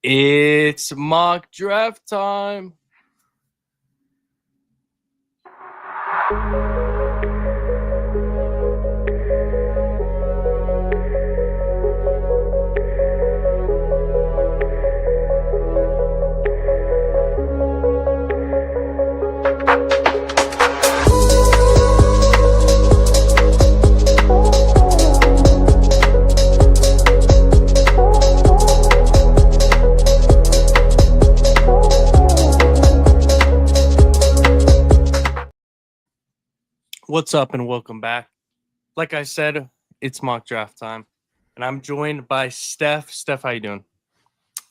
It's mock draft time. What's up and welcome back. Like I said, it's mock draft time, and I'm joined by Steph. Steph, how you doing?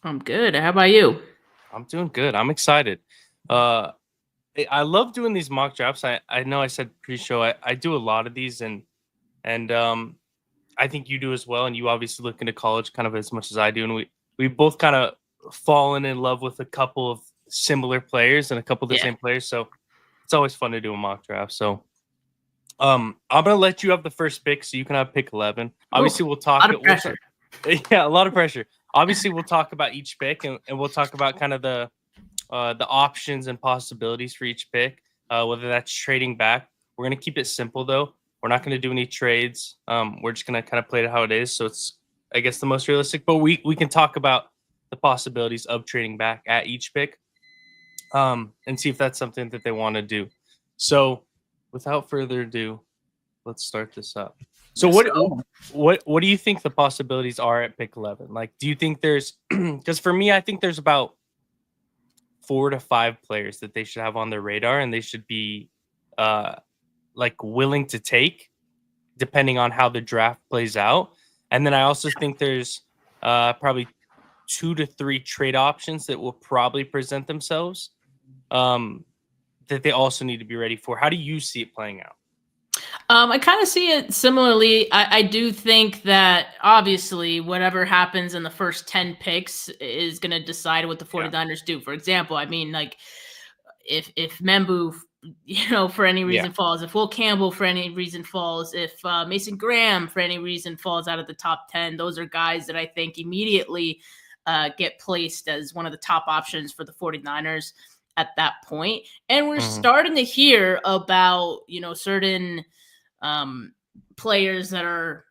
I'm good. How about you? I'm doing good. I'm excited. I love doing these mock drafts. I know I said pre-show. I do a lot of these, and I think you do as well. And you obviously look into college kind of as much as I do, and we both kind of fallen in love with a couple of similar players and a couple of the same players. So it's always fun to do a mock draft. So I'm gonna let you have the first pick, so you can have pick 11. Obviously, we'll talk. A lot of pressure. Yeah, a lot of pressure. Obviously, we'll talk about each pick, and we'll talk about kind of the options and possibilities for each pick. Whether that's trading back. We're gonna keep it simple though. We're not gonna do any trades. We're just gonna kind of play it how it is. So it's, I guess, the most realistic. But we can talk about the possibilities of trading back at each pick, and see if that's something that they want to do. So without further ado, let's start this up. So what do you think the possibilities are at pick 11? Like, do you think there's because for me, I think there's about 4 to 5 players that they should have on their radar, and they should be like willing to take depending on how the draft plays out. And then I also think there's probably 2 to 3 trade options that will probably present themselves, that they also need to be ready for. How do you see it playing out? I kind of see it similarly. I do think that obviously whatever happens in the first 10 picks is going to decide what the 49ers do. For example, I mean, like if Membu, for any reason falls, if Will Campbell for any reason falls, if Mason Graham for any reason falls out of the top 10, those are guys that I think immediately get placed as one of the top options for the 49ers at that point. And we're starting to hear about, certain players that are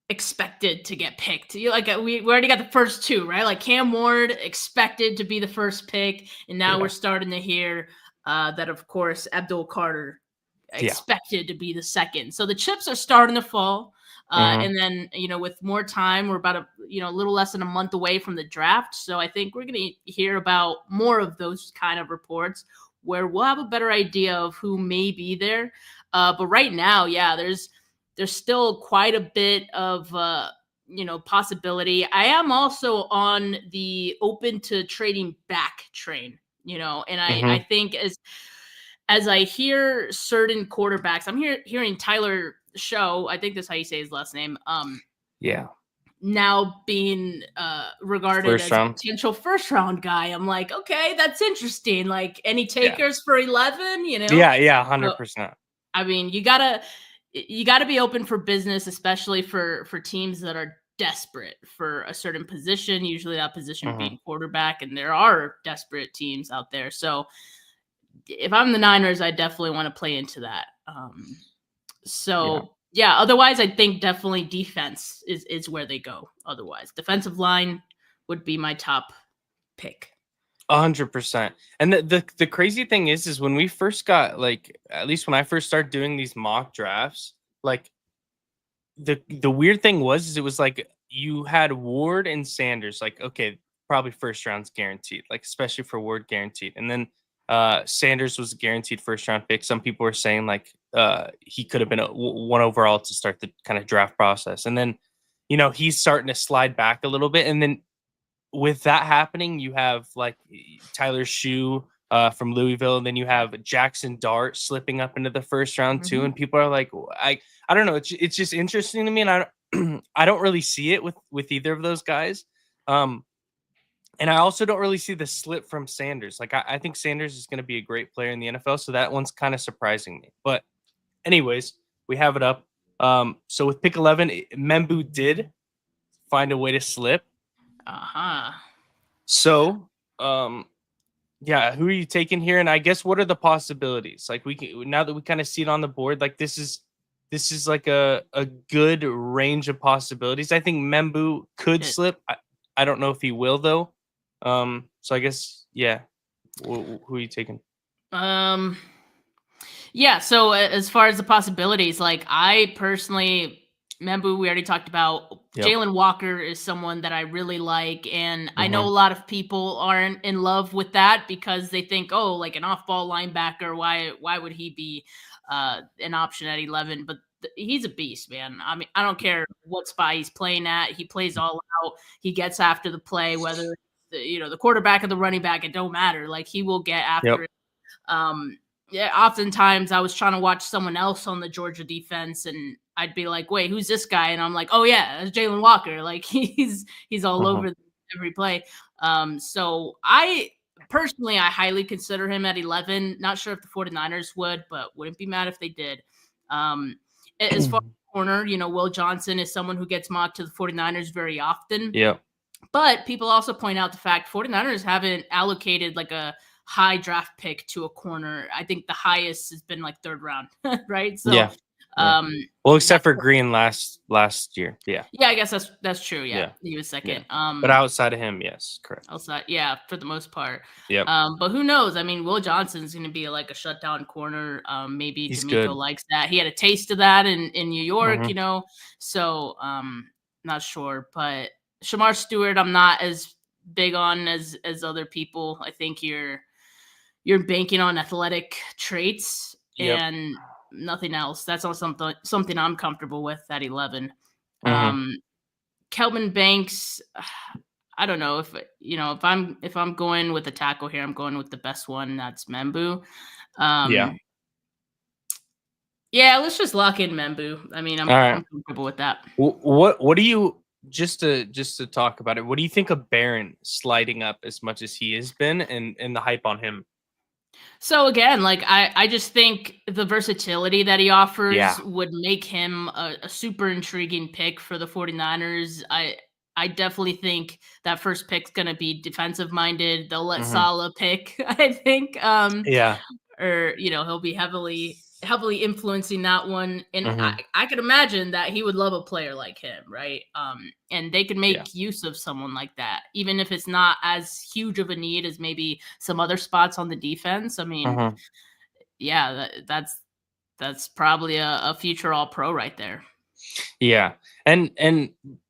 expected to get picked. Like we already got the first 2, right? Like Cam Ward expected to be the first pick, and now we're starting to hear that, of course, Abdul Carter expected to be the second. So the chips are starting to fall. And then, with more time, we're about a little less than a month away from the draft. So I think we're going to hear about more of those kind of reports where we'll have a better idea of who may be there. But right now, there's still quite a bit of, possibility. I am also on the open to trading back train, and I think as I hear certain quarterbacks, I'm hearing Tyler Show, I think that's how you say his last name. Now being regarded as a potential first round guy. I'm like, okay, that's interesting. Like, any takers for 11? Yeah, 100%. I mean, you gotta be open for business, especially for teams that are desperate for a certain position. Usually that position being quarterback, and there are desperate teams out there. So if I'm the Niners, I definitely want to play into that. Otherwise, I think definitely defense is where they go. Otherwise, defensive line would be my top pick. 100%. And the crazy thing is when we first got, like, at least when I first started doing these mock drafts, like the weird thing was it was like you had Ward and Sanders, like, okay, probably first round's guaranteed, like especially for Ward, guaranteed. And then Sanders was a guaranteed first round pick. Some people were saying like he could have been a 1 overall to start the kind of draft process. And then, he's starting to slide back a little bit. And then with that happening, you have like Tyler Shoe from Louisville, and then you have Jackson Dart slipping up into the first round too. And people are like, I don't know. It's just interesting to me, and I don't really see it with either of those guys. And I also don't really see the slip from Sanders. Like, I think Sanders is going to be a great player in the NFL, so that one's kind of surprising me. But anyways, we have it up. So with pick 11, Membu did find a way to slip. So, yeah, who are you taking here? And I guess what are the possibilities? Like we can now that we kind of see it on the board, like this is like a good range of possibilities. I think Membu could It- slip. I don't know if he will though. So I guess yeah. Who are you taking? Um, yeah. So as far as the possibilities, like I personally, Membu, we already talked about. Yep. Jalen Walker is someone that I really like, and I know a Mhm. lot of people aren't in love with that because they think, oh, like an off-ball linebacker, why would he be an option at 11? But he's a beast, man. I mean, I don't care what spot he's playing at. He plays all out. He gets after the play, whether the quarterback or the running back, it don't matter. Like he will get after Yep. it. Yeah, oftentimes I was trying to watch someone else on the Georgia defense, and I'd be like, "Wait, who's this guy?" And I'm like, "Oh yeah, it's Jalen Walker. Like he's all Mhm. over every play." So I personally, I highly consider him at 11. Not sure if the 49ers would, but wouldn't be mad if they did. As far as corner, Will Johnson is someone who gets mocked to the 49ers very often. Yep. But people also point out the fact 49ers haven't allocated like a high draft pick to a corner. I think the highest has been like third round, right? So Yeah. Yeah. um Well, except for Green last year. Yeah. yeah, I guess that's true. Yeah. Yeah. He was Yeah. second. But outside of him, yes, correct. Outside, yeah, for the most part. Yep. But who knows? I mean, Will Johnson's going to be like a shutdown corner. Maybe He's D'Amico good. likes that. He had a taste of that in New York, Mhm. So not sure, but Shamar Stewart, I'm not as big on as other people. I think you're banking on athletic traits Yep. and nothing else. That's not something I'm comfortable with at 11. Mhm. Kelvin Banks, I don't know if I'm going with a tackle here, I'm going with the best one. That's Membu. Yeah. Yeah, let's just lock in Membu. I mean, I'm All right. I'm comfortable with that. What do you just to talk about it? What do you think of Barron sliding up as much as he has been, and the hype on him? So again, like I just think the versatility that he Yeah. offers would make him a super intriguing pick for the 49ers. I definitely think that first pick's going to be defensive minded. They'll let Mhm. Salah pick, I think. Yeah. Or he'll be heavily influencing that one, and Mhm. I could imagine that he would love a player like him, right? And they could Yeah. make use of someone like that, even if it's not as huge of a need as maybe some other spots on the defense. I mean, Mhm. yeah, that's probably a future all pro right there. Yeah. And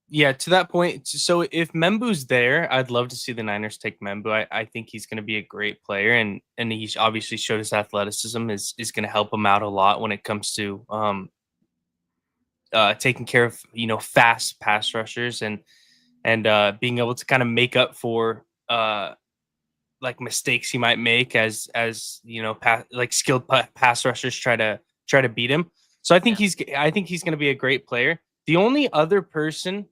yeah, to that point, so if Membu's there, I'd love to see the Niners take Membu. I think he's going to be a great player, and he's obviously showed his athleticism is going to help him out a lot when it comes to taking care of fast pass rushers and being able to kind of make up for like mistakes he might make as like skilled pass rushers try to beat him. So Yeah, I think he's going to be a great player. The only other person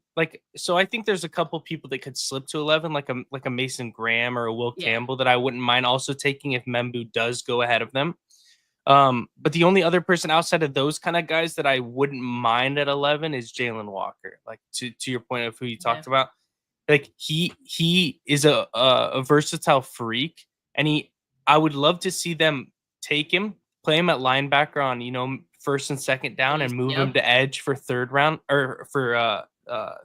so I think there's a couple people that could slip to 11 like a Mason Graham or a Will yeah, Campbell that I wouldn't mind also taking if Membu does go ahead of them. But the only other person outside of those kind of guys that I wouldn't mind at 11 is Jalen Walker. Like to your point of who you yeah, talked about, like he is a versatile freak, and I would love to see them take him, play him at linebacker on first and second down, and move him yep. to edge for third round or for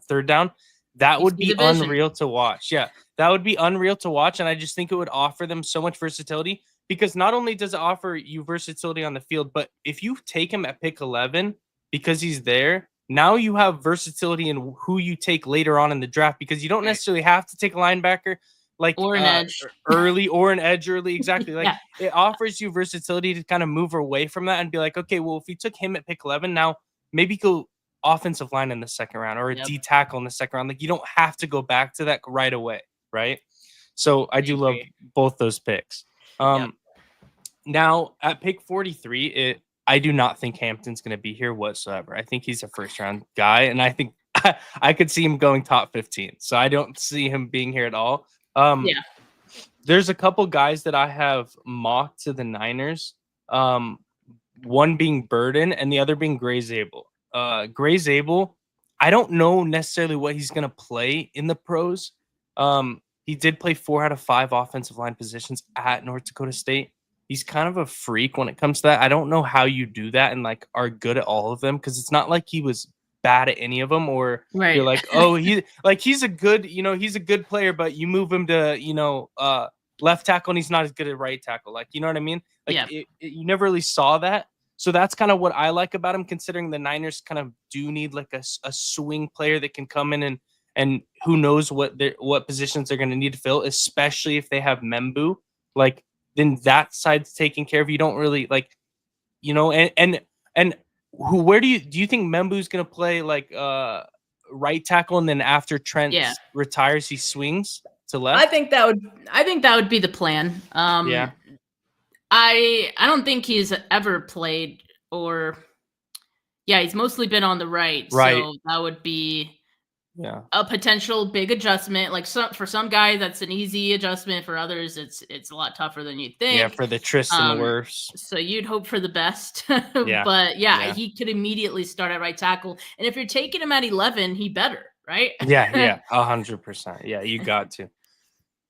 third down. That You would see be the vision. unreal to watch. Yeah, that would be unreal to watch, and I just think it would offer them so much versatility because not only does it offer you versatility on the field, but if you take him at pick 11 because he's there, now you have versatility in who you take later on in the draft because you don't Right. necessarily have to take a linebacker like Or an edge. early or an edge early. Exactly. Like Yeah, it offers you versatility to kind of move away from that and be like, okay, well, if you took him at pick 11, now maybe go offensive line in the second round or a yep. D tackle in the second round. Like you don't have to go back to that right away. Right. So I I do love agree. both those picks. Yep. Now at pick 43, I do not think Hampton's going to be here whatsoever. I think he's a first round guy, and I think I could see him going top 15. So I don't see him being here at all. Yeah. There's a couple guys that I have mocked to the Niners. One being Burden and the other being Gray Zabel. Gray Zabel, I don't know necessarily what he's going to play in the pros. he did play 4 out of 5 offensive line positions at North Dakota State. He's kind of a freak when it comes to that. I don't know how you do that and like are good at all of them, because it's not like he was bad at any of them, or you're Right. like, oh, he's a good, he's a good player, but you move him to, left tackle and he's not as good at right tackle. Like, you know what I mean? Like Yeah. you never really saw that. So that's kind of what I like about him, considering the Niners kind of do need like a swing player that can come in and who knows what positions they're going to need to fill, especially if they have Membu. Like, then that side's taken care of. You don't really like, and where do you think Membu's going to play, like right tackle, and then after Trent retires, he swings to left? I think that would be the plan. Yeah. I don't think he's ever played, or he's mostly been on the right. Right. So that would be Yeah. a potential big adjustment. Like for some guys, that's an easy adjustment. For others, it's a lot tougher than you'd think. Yeah, for the Tristan Wirfs. So you'd hope for the best. Yeah. But he could immediately start at right tackle. And if you're taking him at 11, he better, right? Yeah, 100%. Yeah, you got to.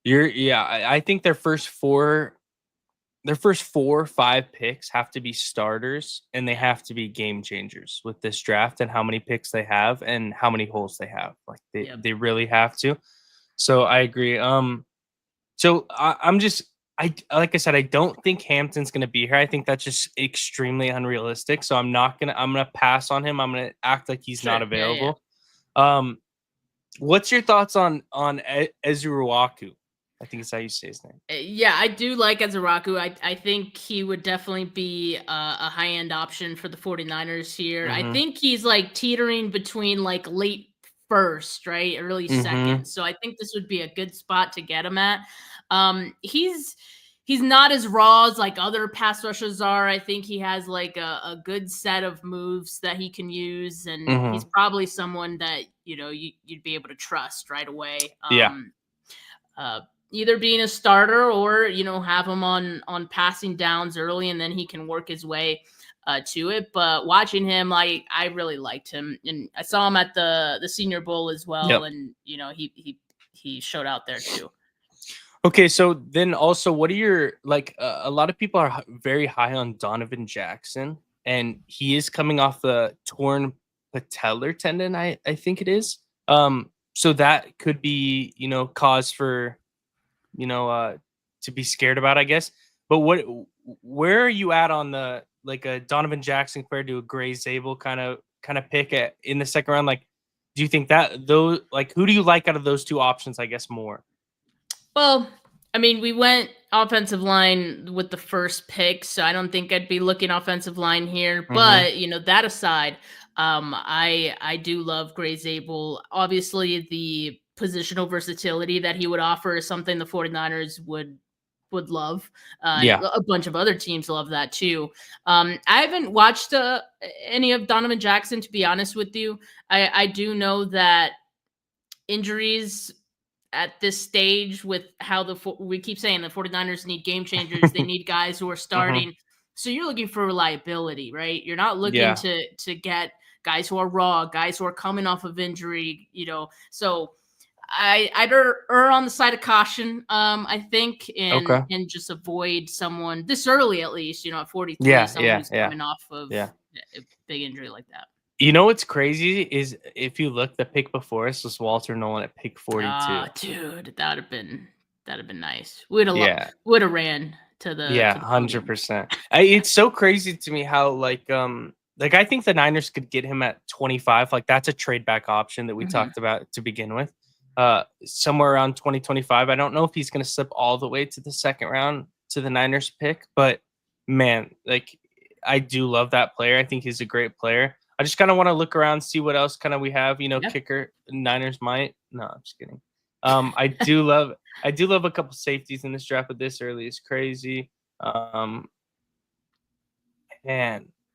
I think their first 4 or 5 picks have to be starters, and they have to be game changers with this draft and how many picks they have and how many holes they have. Like they really have to. So I agree. So I'm just like I said, I don't think Hampton's gonna be here. I think that's just extremely unrealistic. So I'm gonna pass on him. I'm gonna act like he's not available. What's your thoughts on Ezuruwaku? I think it's how you say his name. Yeah, I do like Ezuruwaku. I think he would definitely be a high-end option for the 49ers here. Mm-hmm. I think he's like teetering between like late first, right? Early second. So I think this would be a good spot to get him at. He's not as raw as like other pass rushers are. I think he has like a good set of moves that he can use, and he's probably someone that you'd be able to trust right away. Either being a starter or have him on passing downs early, and then he can work his way to it. But watching him, I really liked him, and I saw him at the Senior Bowl as well, and he showed out there too. Okay, so then also, what are your a lot of people are very high on Donovan Jackson, and he is coming off the torn patellar tendon, I think it is. So that could be cause for to be scared about, I guess. But where are you at on the a Donovan Jackson compared to a Gray Zabel kind of pick in the second round? Like, do you think that those who do you like out of those two options, I guess, more? Well, I mean, we went offensive line with the first pick, so I don't think I'd be looking offensive line here. But that aside, I do love Gray Zabel. Obviously, the positional versatility that he would offer is something the 49ers would love. A bunch of other teams love that too. I haven't watched any of Donovan Jackson, to be honest with you. I do know that injuries at this stage, with how we keep saying the 49ers need game changers, they need guys who are starting. So you're looking for reliability, right? You're not looking to get guys who are raw, guys who are coming off of injury, So I'd err on the side of caution, I think, and just avoid someone this early, at least, at 43, someone who's coming off of a big injury like that. What's crazy is if you look, the pick before us was Walter Nolan at pick 42. Dude, that'd have been nice. Would have ran to the 100%. It's so crazy to me how I think the Niners could get him at 25. Like, that's a trade back option that we talked about to begin with. Somewhere around 2025. I don't know if he's going to slip all the way to the second round to the Niners pick, but man, I do love that player. I think he's a great player. I just kind of want to look around, see what else kind of we have. Kicker, Niners might. No, I'm just kidding. I do love a couple safeties in this draft, but this early is crazy. And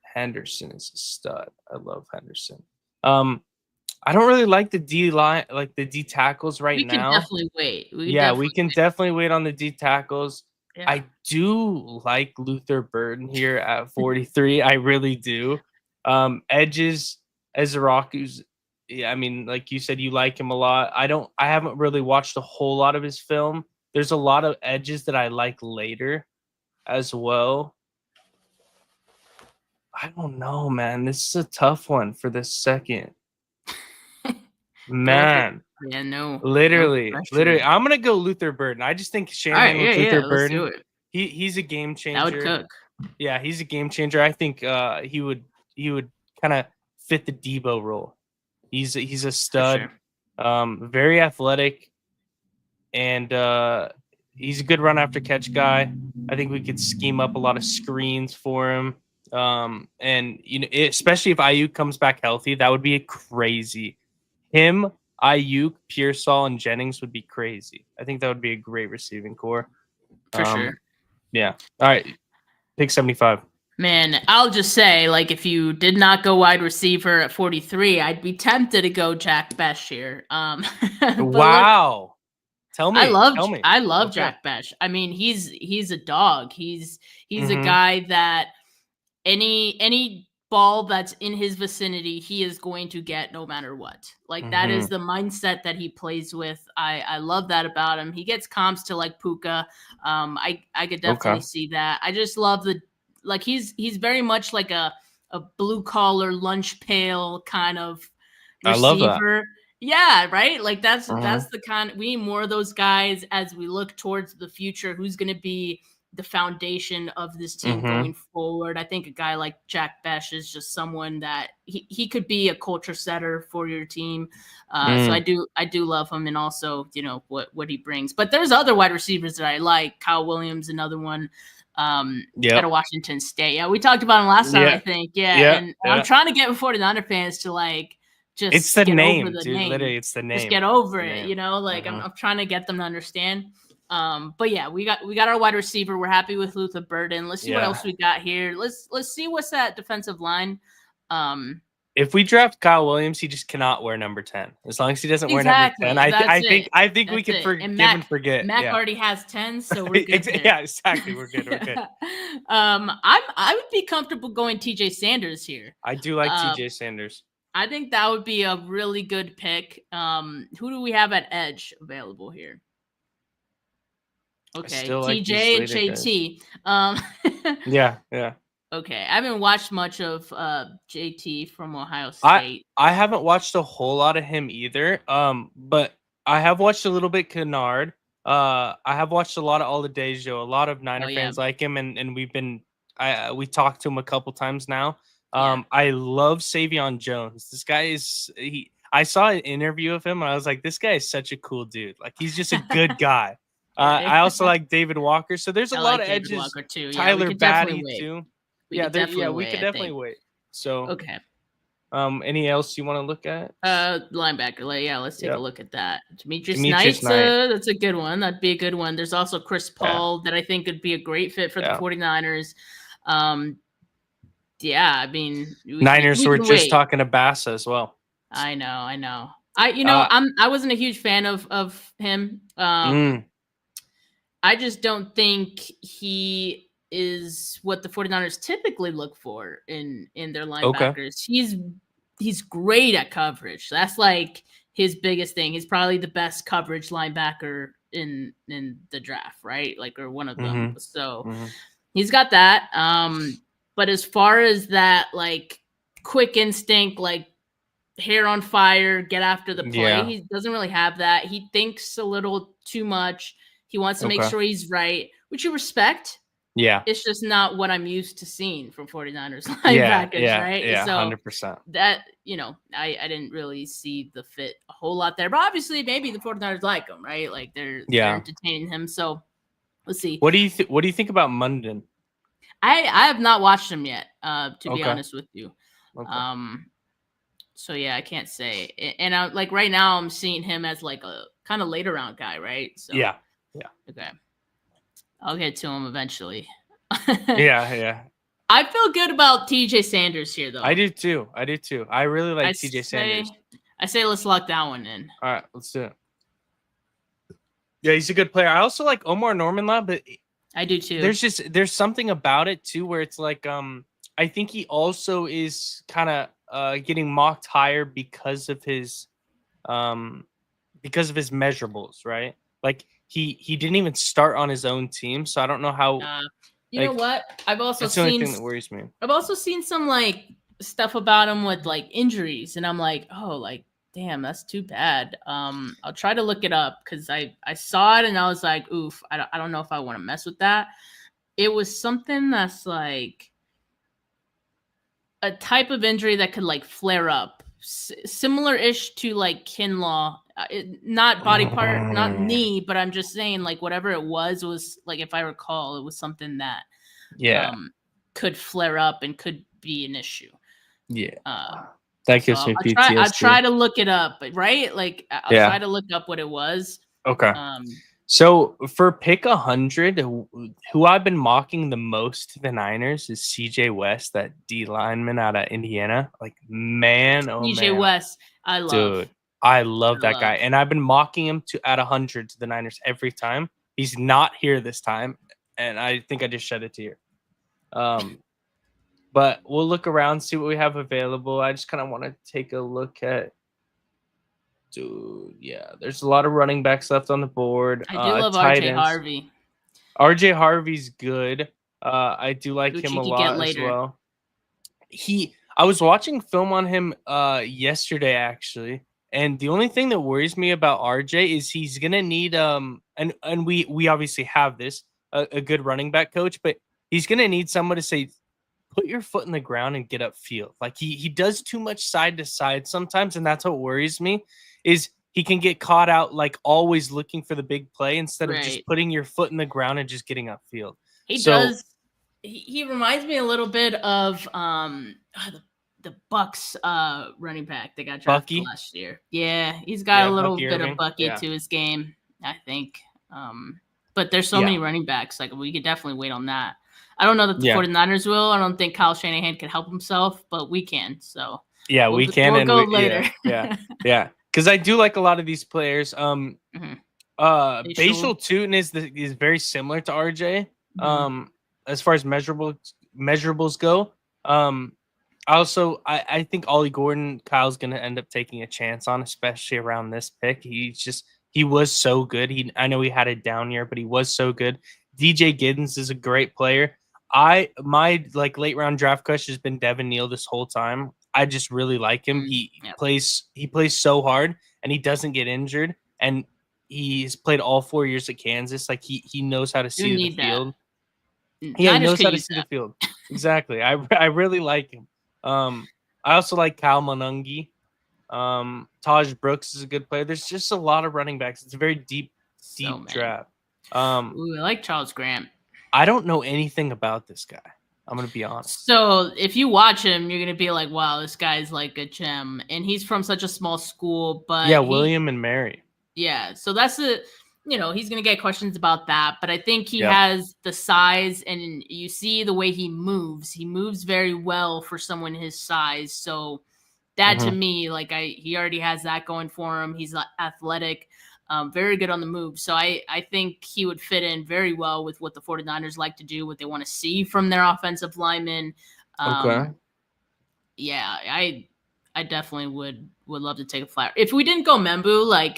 Henderson is a stud. I love Henderson. I don't really like the D line, the D tackles now. We can definitely wait. We can definitely wait on the D tackles. Yeah. I do like Luther Burden here at 43. I really do. Edges, Ezuruwaku's yeah, I mean, like you said, you like him a lot. I haven't really watched a whole lot of his film. There's a lot of edges that I like later as well. I don't know, man. This is a tough one for the second. Go ahead. Man, Yeah, no literally. pressure. I'm gonna go Luther Burden. I just think All right, sharing yeah, with yeah, Luther let's do Burden, it. he's a game That would changer. cook. Yeah, he's a game changer. I think he would kind of fit the Debo role. He's a For stud, sure. very athletic, and he's a good run after catch guy. I think we could scheme up a lot of screens for him. And especially if Ayuk comes back healthy, that would be crazy. Him, Ayuk, Pearsall, and Jennings would be crazy. I think that would be a great receiving core. For sure. Yeah. All right. Pick 75. Man, I'll just say, like, if you did not go wide receiver at 43, I'd be tempted to go Jack Besh here. Wow. Tell me. I love Okay. Jack Besh. I mean, he's a dog. He's a Mhm. guy that any ball that's in his vicinity, he is going to get no matter what. Like that is the mindset that he plays with. I love that about him. He gets comps to like Puka. I could definitely see that. I just love he's very much like a blue collar lunch pail kind of receiver. I love that. Yeah, right. Like that's the kind we need more of those guys as we look towards the future. Who's going to be the foundation of this team going forward? I think a guy like Jack Besh is just someone that he could be a culture setter for your team. So I do love him, and also what he brings. But there's other wide receivers that I like. Kyle Williams, another one. Out of Washington State. Yeah, we talked about him last time. I think. Yeah, and I'm trying to get 49er fans to like. Just it's the get name, over the dude. name. Literally, it's the name. Just get over it, Like I'm trying to get them to understand. But yeah, we got our wide receiver. We're happy with Luther Burden. Let's see what else we got here. Let's see what's that defensive line. If we draft Kyle Williams, he just cannot wear number 10. As long as he doesn't wear number 10, I think we can forgive and forget. Mac already has 10, so we're good. Yeah, exactly. We're good. We're good. I would be comfortable going TJ Sanders here. I do like TJ Sanders. I think that would be a really good pick. Who do we have at edge available here? Okay, TJ and JT. Yeah. Okay, I haven't watched much of JT from Ohio State. I haven't watched a whole lot of him either. But I have watched a little bit Kennard. I have watched a lot of Oladejo. A lot of Niner fans like him, and we talked to him a couple times now. I love Savion Jones. This guy I saw an interview of him and I was like, this guy is such a cool dude. Like he's just a good guy. I also like David Walker. So there's a lot of edges. Walker too. Tyler Batty too. We could definitely wait. So okay. Any else you want to look at? Linebacker. Let's take a look at that. Demetrius Knight. That's a good one. That'd be a good one. There's also Chris Paul that I think would be a great fit for the 49ers. Yeah, I mean, Niners were just talking to Bassa as well. I know. I wasn't a huge fan of him. I just don't think he is what the 49ers typically look for in their linebackers. Okay. He's great at coverage. That's like his biggest thing. He's probably the best coverage linebacker in the draft, right? Like, or one of them. So he's got that. But as far as that, like, quick instinct, like hair on fire, get after the play, he doesn't really have that. He thinks a little too much. He wants to make sure he's right, which you respect. Yeah. It's just not what I'm used to seeing from 49ers linebackers, right? Yeah, so 100%. That, I didn't really see the fit a whole lot there. But obviously, maybe the 49ers like him, right? Like, they're entertaining him. So, we'll see. What do you think about Munden? I have not watched him yet, to be honest with you. Okay. So yeah, I can't say. And I, like right now, I'm seeing him as like a kind of later round guy, right? So yeah. Okay, I'll get to him eventually. Yeah. I feel good about TJ Sanders here, though. I do too. I really like TJ Sanders. I say let's lock that one in. All right, let's do it. Yeah, he's a good player. I also like Omar Norman Lab, but I do too. There's something about it too where it's like I think he also is kind of getting mocked higher because of his measurables, right? Like he didn't even start on his own team, so I don't know how. You know Like, what? that's the only thing that worries me. I've also seen some like stuff about him with like injuries, and I'm like, oh, like damn, that's too bad. I'll try to look it up because I saw it and I was like, oof, I don't know if I want to mess with that. It was something that's like a type of injury that could like flare up, similar-ish to like Kinlaw. Not body part, not knee, but I'm just saying like whatever it was like, if I recall, it was something that could flare up and could be an issue. Yeah. That gives me PTSD. I'll try to look it up, right? Like I'll try to look up what it was. Okay. So for pick 100, who I've been mocking the most to the Niners is CJ West, that D lineman out of Indiana. Like, man, oh CJ man. West, I love. Dude, I love that guy. And I've been mocking him at 100 to the Niners every time. He's not here this time. And I think I just shed a tear. But we'll look around, see what we have available. I just kind of want to take a look at. Dude, yeah, there's a lot of running backs left on the board. I do love RJ Harvey. RJ Harvey's good. I do like him a lot as well. I was watching film on him yesterday actually, and the only thing that worries me about RJ is he's gonna need and we obviously have this a good running back coach, but he's gonna need someone to say, put your foot in the ground and get upfield. Like he does too much side to side sometimes, and that's what worries me. Is he can get caught out like always looking for the big play instead of just putting your foot in the ground and just getting upfield. He does. He reminds me a little bit of the Bucks running back that got drafted last year. Yeah, he's got a little bit of Bucky to his game, I think. But there's so many running backs. Like we could definitely wait on that. I don't know that the 49ers will. I don't think Kyle Shanahan can help himself, but we can. So we can. We'll go later. Yeah. Because I do like a lot of these players. Bashal Tootin is very similar to RJ. As far as measurables go. I think Ollie Gordon, Kyle's gonna end up taking a chance on, especially around this pick. He was so good. I know he had a down year, but he was so good. DJ Giddens is a great player. My late round draft crush has been Devin Neal this whole time. I just really like him. He plays so hard and he doesn't get injured. And he's played all 4 years at Kansas. Like he knows how to see the field. Yeah, he knows how to see the field. Exactly. I really like him. I also like Kyle Monungi. Taj Brooks is a good player. There's just a lot of running backs. It's a very deep draft. I like Charles Grant. I don't know anything about this guy. I'm going to be honest. So if you watch him, you're going to be like, wow, this guy's like a gem. And he's from such a small school. But William and Mary. Yeah. So that's he's going to get questions about that. But I think he has the size, and you see the way he moves. He moves very well for someone his size. So that to me, he already has that going for him. He's athletic. Very good on the move. So I think he would fit in very well with what the 49ers like to do, what they want to see from their offensive linemen. Okay. Yeah, I definitely would love to take a flyer. If we didn't go Membu,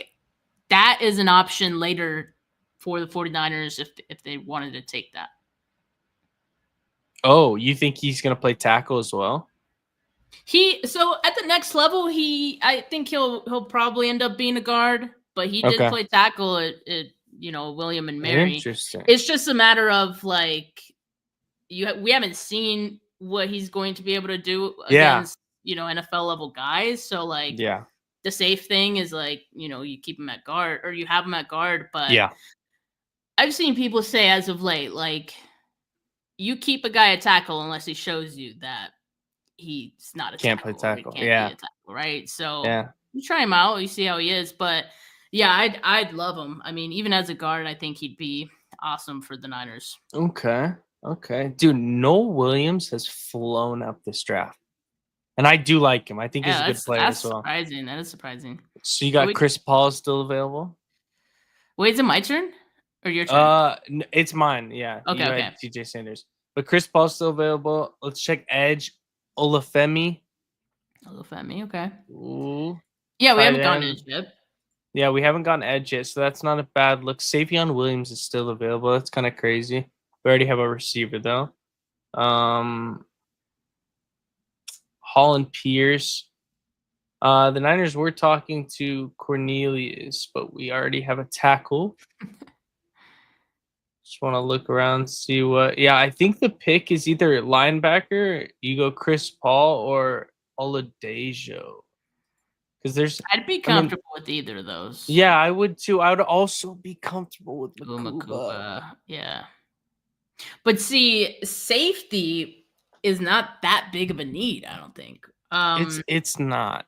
that is an option later for the 49ers if they wanted to take that. Oh, you think he's going to play tackle as well? So at the next level, I think he'll probably end up being a guard. But he did play tackle at William and Mary. Interesting. It's just a matter of we haven't seen what he's going to be able to do against NFL level guys. So the safe thing is you keep him at guard or you have him at guard. But I've seen people say as of late you keep a guy at tackle unless he shows you that he's not a can't tackle. Play tackle. Can't be a tackle, right? So you try him out, you see how he is, but. Yeah, I'd love him. I mean, even as a guard, I think he'd be awesome for the Niners. Okay. Dude, Noel Williams has flown up this draft. And I do like him. I think he's a good player as well. Surprising. That is surprising. So you got Chris Paul still available? Wait, is it my turn? Or your turn? It's mine, yeah. Okay. TJ Sanders. But Chris Paul's still available. Let's check edge. Olafemi. Olufemi, okay. Ooh, Yeah, we tight haven't gone end. edge yet. Yeah, we haven't gone edge yet, so that's not a bad look. Savion Williams is still available. That's kind of crazy. We already have a receiver though. Holland Pierce. The Niners were talking to Cornelius, but we already have a tackle. Just want to look around, see what. Yeah, I think the pick is either linebacker, you go Chris Paul, or Oladejo. Because there's, I'd be I mean, comfortable with either of those. yeah, I would too. I would also be comfortable with Makuba. Umakuba, yeah. But see, safety is not that big of a need, I don't think. It's not,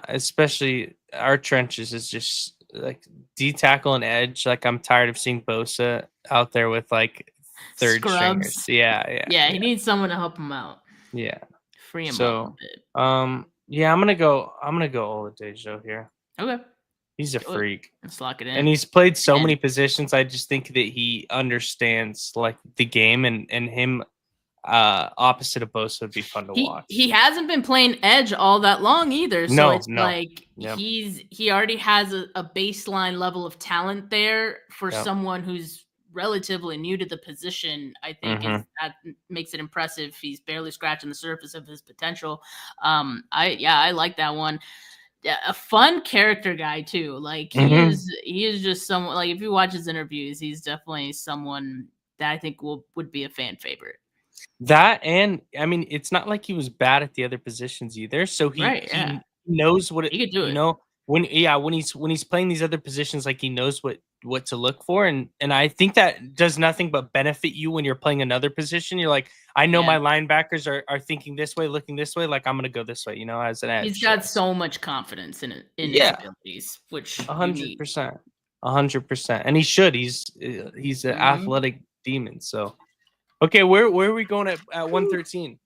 especially our trenches is just like D tackle and edge. Like I'm tired of seeing Bosa out there with like third stringers. Scrubs. Yeah, yeah, Yeah, he yeah, needs someone to help him out, yeah. free him up a So, bit. yeah, I'm gonna go Oladejo here. Okay, He's a go it. freak. Let's lock it And in. he's played so And many positions. I just think that he understands like the game, and him opposite of Bosa would be fun to watch. he hasn't been playing edge all that long either, so No, it's no. like Yep. he already has a baseline level of talent there for Yep. someone who's relatively new to the position. I think is that makes it impressive. He's barely scratching the surface of his potential. I like that one. Yeah, a fun character guy too. Like he is just someone, like if you watch his interviews, he's definitely someone that I think would be a fan favorite. That, and I mean, it's not like he was bad at the other positions either. So Right, he yeah. knows what He could do it. when he's playing these other positions, like he knows what to look for, and I think that does nothing but benefit you when you're playing another position. You're like, I know Yeah. my linebackers are thinking this way, looking this way, like I'm gonna go this way, as an edge. He's got so much confidence in it, in his Yeah, abilities, which you need. 100%, 100%, and he should. He's an Mhm. athletic demon. So, okay, where are we going at 113?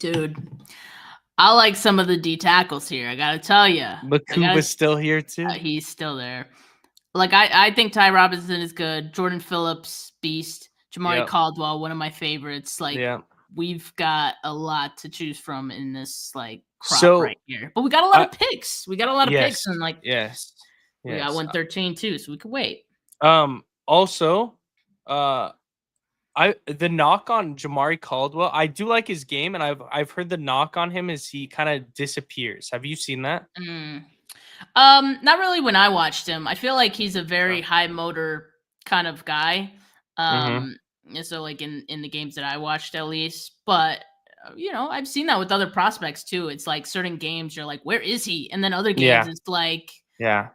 Dude, I like some of the D tackles here. I gotta tell you, Makuba's still here too. he's still there. Like I think Ty Robinson is good. Jordan Phillips, beast. Jamari Yep. Caldwell, one of my favorites. Like Yeah. we've got a lot to choose from in this like crop So, right here. But we got a lot of picks. We got a lot of picks, yes, and like yes, we got yes. 113 too, so we could wait. Also, the knock on Jamari Caldwell, I do like his game, and I've heard the knock on him is he kind of disappears. Have you seen that? Not really when I watched him. I feel like he's a very high motor kind of guy. And so like in the games that I watched at least, but I've seen that with other prospects too. It's like certain games you're like, where is he? And then other games it's like,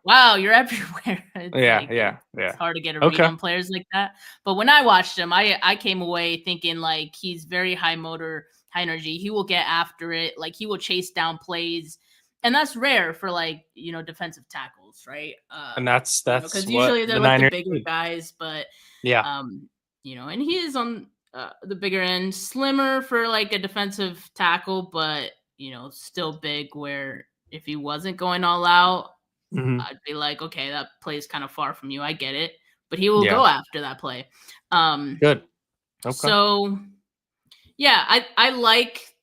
wow, you're everywhere. It's hard to get a read on players like that. But when I watched him, I came away thinking like he's very high motor, high energy. He will get after it. Like he will chase down plays. And that's rare for like, defensive tackles, right? And that's because what usually they're the like the Niners bigger need. guys, but Yeah. and he is on the bigger end, slimmer for like a defensive tackle, but still big. Where if he wasn't going all out, I'd be like, okay, that play is kind of far from you. I get it, but he will go after that play. Good. Okay. So, yeah, I like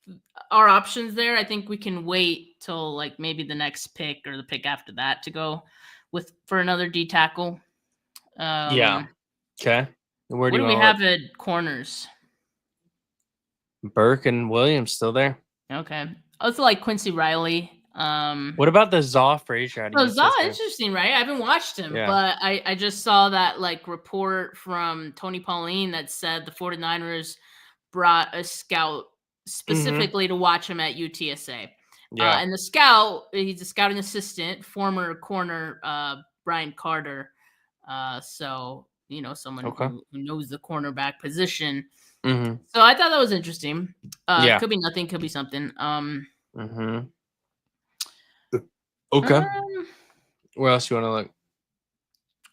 our options there. I think we can wait till like maybe the next pick or the pick after that to go for another D tackle. Yeah. Okay. Where do we have at corners? Burke and Williams still there. Okay. Also like Quincy Riley. What about the Zaw Frazier? Zaw, interesting, right? I haven't watched him, but I just saw that like report from Tony Pauline that said the 49ers brought a scout specifically to watch him at UTSA. Yeah. And the scout, he's a scouting assistant, former corner Brian Carter. So, someone who knows the cornerback position. So I thought that was interesting. Could be nothing, could be something. Okay. Where else you want to look?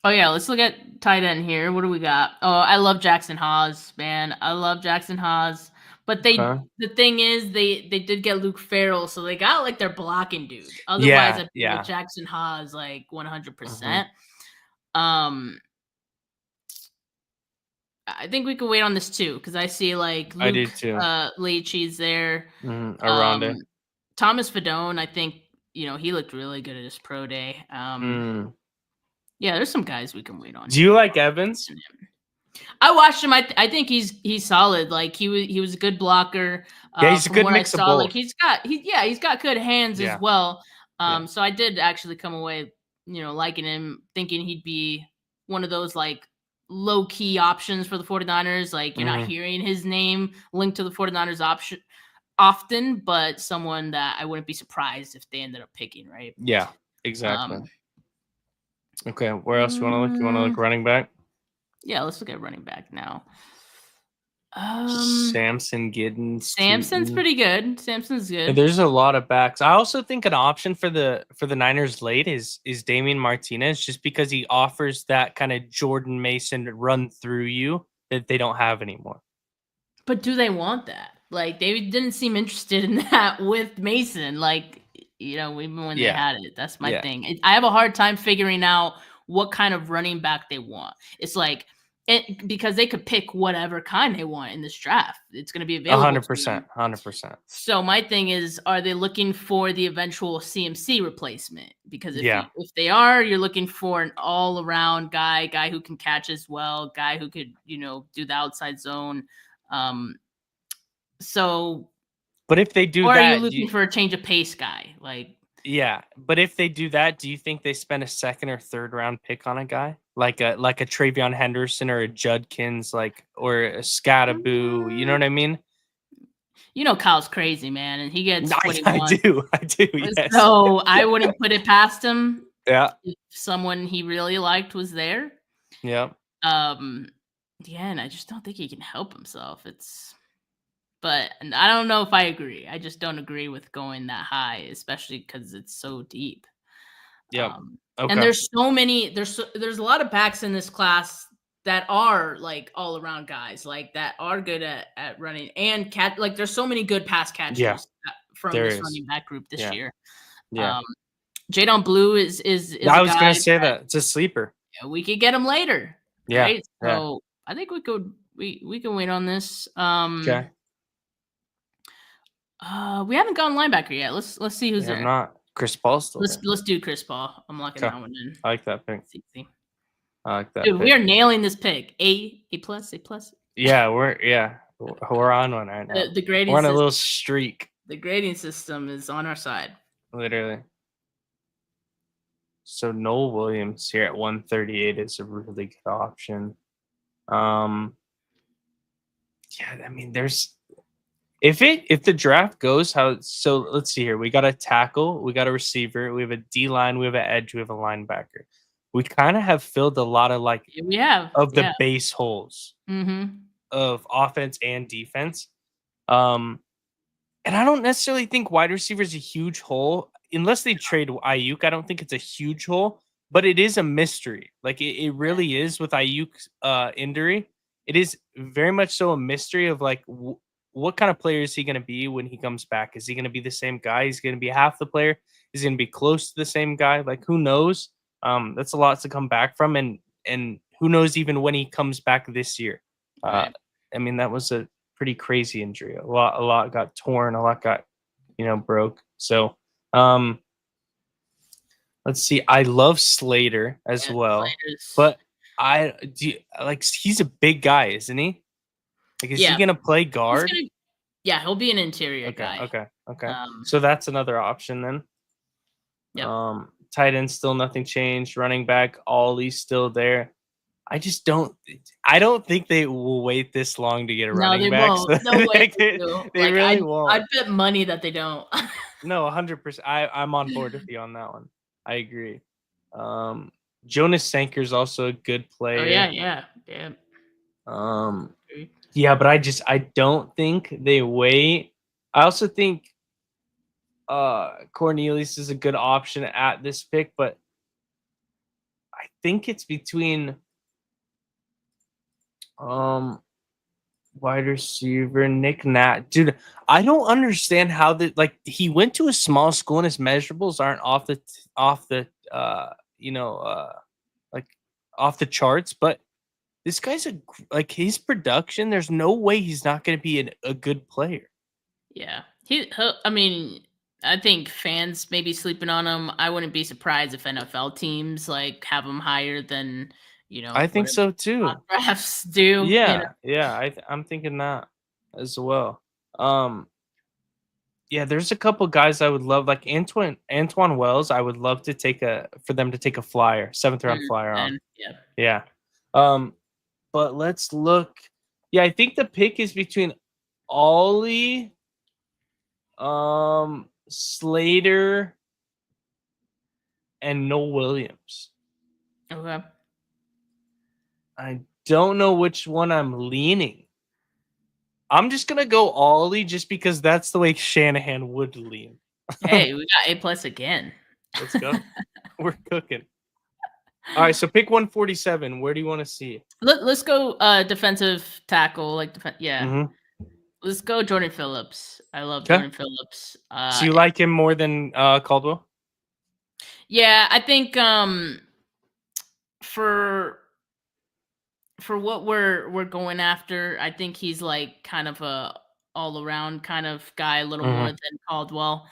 Oh yeah, let's look at tight end here. What do we got? Oh, I love Jackson Haas, man. I love Jackson Haas. But the thing is, they did get Luke Farrell, so they got like their blocking dude. Otherwise, I'd be with Jackson Haas like 100%. I think we could wait on this too, because I see like Luke Leachy's there. Aronde. Thomas Fedone, I think, he looked really good at his pro day. Yeah, there's some guys we can wait on. Do you like Evans? I watched him. I think he's solid. Like he was a good blocker. Yeah, he's a from good what mix I of saw, like both. he's got good hands Yeah. as well. Yeah. So I did actually come away, liking him, thinking he'd be one of those like low key options for the 49ers. Like you're not hearing his name linked to the 49ers option often, but someone that I wouldn't be surprised if they ended up picking, right? Yeah, exactly. Okay, where else you want to look? You want to look running back? Yeah, let's look at running back now. Samson Giddens. Samson's pretty good. Samson's good. There's a lot of backs. I also think an option for the Niners late is Damian Martinez, just because he offers that kind of Jordan Mason run through you that they don't have anymore. But do they want that? Like they didn't seem interested in that with Mason. Like even when they had it, that's my thing. I have a hard time figuring out what kind of running back they want. It's like because they could pick whatever kind they want in this draft. It's going to be available. 100%. 100%. So my thing is, are they looking for the eventual CMC replacement? Because if they are, you're looking for an all-around guy who can catch as well, guy who could, do the outside zone. But if they do or that, are you looking for a change of pace guy? Like, yeah, but if they do that, do you think they spend a second or third round pick on a guy like a Travion Henderson or a Judkins, or a Scattaboo? You know what I mean? Kyle's crazy, man, and he gets 21. I do. Yes. So I wouldn't put it past him. Yeah. If someone he really liked was there. Yeah. Yeah, and I just don't think he can help himself. But I don't know if I agree. I just don't agree with going that high, especially because it's so deep. Yeah. Okay. And there's so many. There's a lot of backs in this class that are like all around guys, like that are good at running and catch. Like there's so many good pass catchers from this running back group this year. Yeah. Jadon Blue is I was gonna say that it's a sleeper. Yeah, we could get him later. Yeah. Right? So I think we can wait on this. Okay. We haven't gone linebacker yet. Let's see who's there. Not Chris Paul still. Let's do Chris Paul. I'm locking that one in. I like that pick. I like that. Dude, we are nailing this pick. A plus. Yeah, we're on one right now. The grading. We're on a little streak. The grading system is on our side. Literally. So Noel Williams here at 138 is a really good option. Yeah, I mean, there's. If the draft goes so let's see here. We got a tackle, we got a receiver, we have a D line, we have an edge, we have a linebacker. We kind of have filled a lot of the base holes of offense and defense. And I don't necessarily think wide receiver is a huge hole unless they trade Ayuk. I don't think it's a huge hole, but it is a mystery. Like it really is with Ayuk's injury. It is very much so a mystery of like. What kind of player is he going to be when he comes back? Is he going to be the same guy? He's going to be half the player. Is he going to be close to the same guy? Like, who knows? That's a lot to come back from. And who knows even when he comes back this year? I mean, that was a pretty crazy injury. A lot got torn. A lot got, broke. So let's see. I love Slater as well. But he's a big guy, isn't he? Like, is he going to play guard? He'll be an interior guy. Okay. So that's another option then. Yep. Tight end, still nothing changed. Running back, Ollie's still there. I don't think they will wait this long to get a running back. Won't. No way. They really won't. I'd bet money that they don't. No, 100%. I'm on board with you on that one. I agree. Jonas Sanker's also a good player. Oh, yeah. Yeah, but I don't think they wait. I also think Cornelius is a good option at this pick, but I think it's between wide receiver Nick Nat. Dude, I don't understand how he went to a small school and his measurables aren't off the off the charts, but this guy's his production. There's no way he's not going to be a good player. Yeah, I mean, I think fans may be sleeping on him. I wouldn't be surprised if NFL teams like have him higher than I think whatever so mock too. drafts do. Yeah, yeah, I'm thinking that as well. Um, yeah, there's a couple guys I would love, like Antoine Wells. I would love to take a for them to take a flyer, seventh round flyer on. And yeah, Yeah. Um, but let's look. Yeah, I think the pick is between Ollie, Slater, and Noel Williams. okay. I don't know which one I'm leaning. I'm just gonna go Ollie just because that's the way Shanahan would lean. Hey, we got A+ again. Let's go. We're cooking. All right, so pick 147. Where do you want to see? Let's go defensive tackle, like yeah. Mm-hmm. Let's go Jordan Phillips. I love Okay. Jordan Phillips. So you like him more than Caldwell? Yeah, I think for what we're going after, I think he's like kind of a all around kind of guy, a little more Mhm. than Caldwell.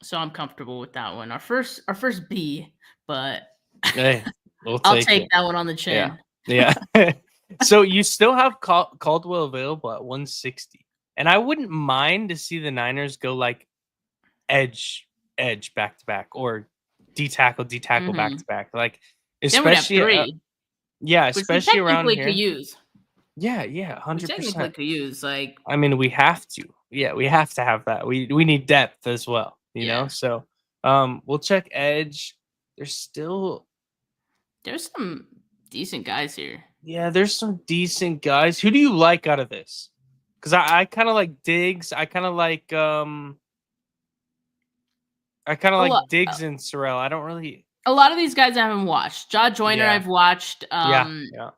So I'm comfortable with that one. Our first B, but Hey, we'll I'll take take it. that one on the chin. Yeah. So you still have Caldwell available at 160, and I wouldn't mind to see the Niners go like edge back to back, or D tackle back to back, like Then we'd have especially 3, yeah, which we especially around technically could here. use. Yeah, We technically 100%. could use, like I mean, we have to. Yeah, we have to have that. We need depth as well, you know? yeah. So, we'll check edge. There's still There's some decent guys here. yeah, there's some decent guys. Who do you like out of this? Because I kind of like Diggs. I kind of A lot like Diggs and Sorrell. I don't really. a lot of these guys I haven't watched. Jaw Joyner Yeah, I've watched. yeah.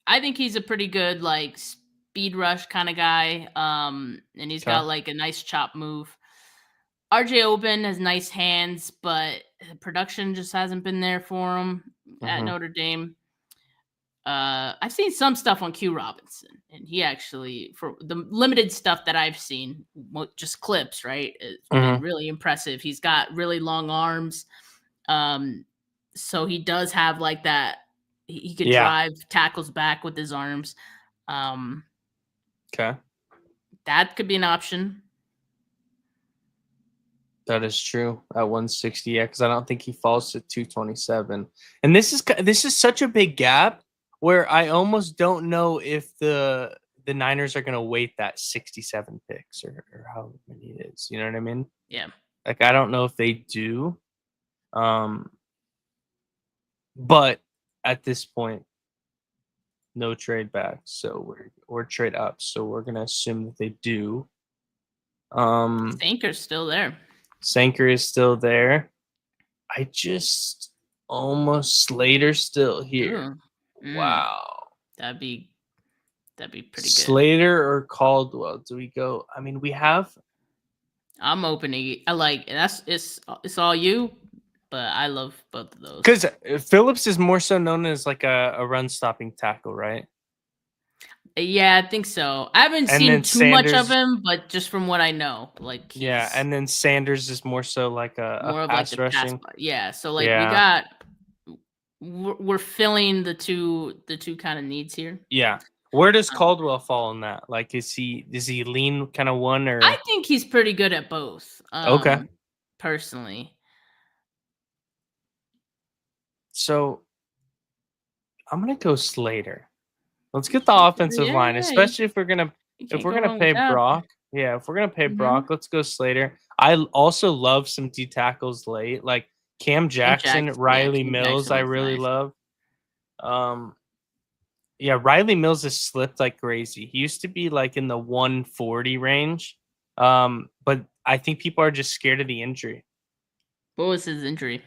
I think he's a pretty good like speed rush kind of guy. And he's Okay. got like a nice chop move. RJ Oben has nice hands, but production just hasn't been there for him at Mhm. Notre Dame. I've seen some stuff on Q Robinson, and he actually, for the limited stuff that I've seen, just clips, right? It's been really impressive. He's got really long arms. So he does have like that. He could drive tackles back with his arms. Okay. That could be an option. That is true at 160. Yeah, because I don't think he falls to 227. And this is such a big gap where I almost don't know if the Niners are going to wait that 67 picks or how many it is. You know what I mean? Yeah. Like I don't know if they do. But at this point, no trade back, so we're trade up. So we're gonna assume that they do. Sanker's still there. Sanker is still there. I just almost Slater still here. Wow. That'd be pretty good. Slater or Caldwell? Do we go? I mean, we have. I'm opening. I like it's all you, but I love both of those. Because Phillips is more so known as like a run stopping tackle, right? Yeah, I think so. I haven't seen too much of him, but just from what I know, like yeah, and then Sanders is more so like a pass rushing. Yeah, so like we're filling the two kind of needs here. Yeah. Where does Caldwell fall in that? Like, does he lean kind of one or? I think he's pretty good at both. Okay. Personally. So, I'm gonna go Slater. Let's get the offensive line, especially if we're gonna pay Brock. Yeah, if we're gonna pay Brock, let's go Slater. I also love some D tackles late, like Cam Jackson, Riley Mills. I really love. Yeah, Riley Mills has slipped like crazy. He used to be like in the 140 range, but I think people are just scared of the injury. What was his injury?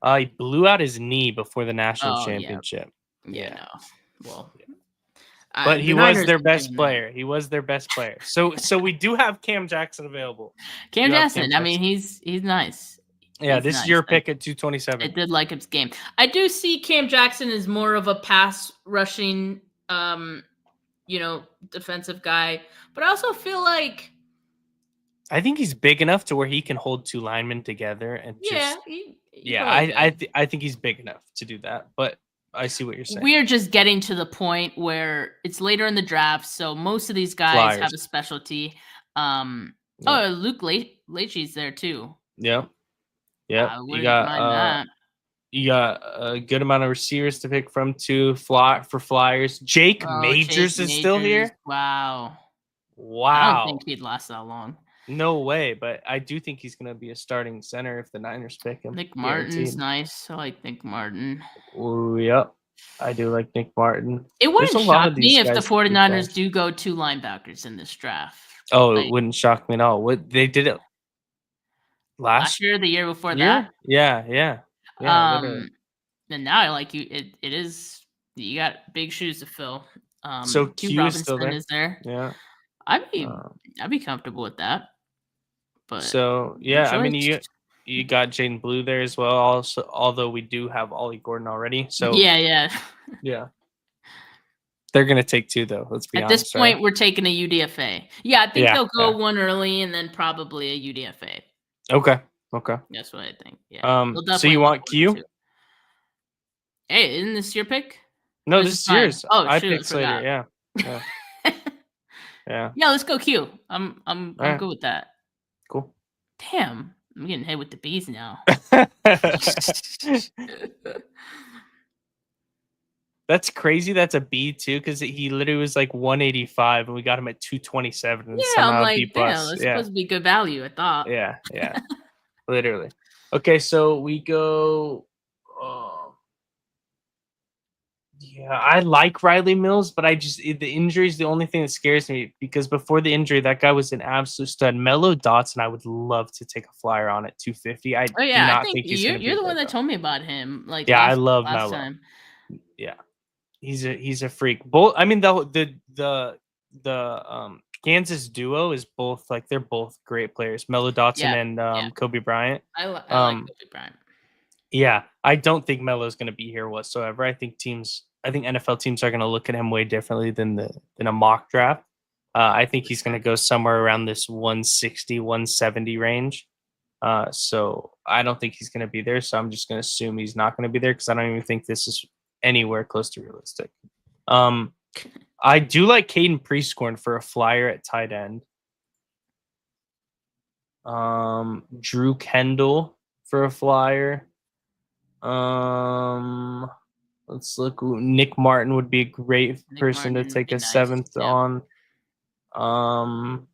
He blew out his knee before the national championship. Yeah. No. Well, but he was their best player. He was their best player. So we do have Cam Jackson available. Cam Jackson. I mean, he's nice. Yeah, this is your pick at 227. I did like his game. I do see Cam Jackson as more of a pass rushing, defensive guy. But I also feel like I think he's big enough to where he can hold two linemen together and Yeah, just he yeah. probably could. I think he's big enough to do that. But I see what you're saying. We're just getting to the point where it's later in the draft, so most of these guys Flyers. have a specialty. Yeah. Oh, Luke Leachy's there too. Yeah. Yeah. I wouldn't mind that. You got a good amount of receivers to pick from too. For Flyers. Jake Oh, Majors Jake is still Majors. here. Wow. I don't Wow. think he'd last that long. No way, but I do think he's going to be a starting center if the Niners pick him. Nick Martin's nice. I like Nick Martin. Oh, yep. I do like Nick Martin. It There's wouldn't a lot shock of these me if the guys that do 49ers flash. do go 2 linebackers in this draft. Oh, Like, it wouldn't shock me at all. What they did it last year, the year before year? that. Yeah. Literally. And now like it is you got big shoes to fill. So Q Q is still Robinson there. is there. Yeah. I'd be comfortable with that. But so yeah, I mean you got Jaden Blue there as well. Also, although we do have Ollie Gordon already. So yeah. They're gonna take 2 though. Let's be At honest. this point, we're taking a UDFA. Yeah, I think they'll go 1 early and then probably a UDFA. Okay. That's what I think. Yeah. So you want Q? Hey, isn't this your pick? No, this is yours. Oh, I shoot, picked Slater. Yeah. Yeah. Yeah, let's go Q. I'm right. good with that. Cool. Damn, I'm getting hit with the bees now. That's crazy. That's a B too, because he literally was like 185, and we got him at 227. And I'm like, damn, that's supposed to be good value. I thought. Yeah, literally. Okay, so we go. Yeah, I like Riley Mills, but the injury is the only thing that scares me, because before the injury, that guy was an absolute stud. Mello Dotson, I would love to take a flyer on at 250. I do not think he's you're the one that told me about him. Like, I love last Mello. Time. Yeah, he's a freak. Both, I mean, the Kansas duo is both like they're both great players. Mello Dotson and Kobe Bryant. I like Kobe Bryant. Yeah, I don't think Melo's going to be here whatsoever. I think NFL teams are going to look at him way differently than a mock draft. I think he's going to go somewhere around this 160, 170 range. So I don't think he's going to be there. So I'm just going to assume he's not going to be there, because I don't even think this is anywhere close to realistic. I do like Caden Prieskorn for a flyer at tight end. Drew Kendall for a flyer. Let's look. Nick Martin would be a great person to take a 7th on.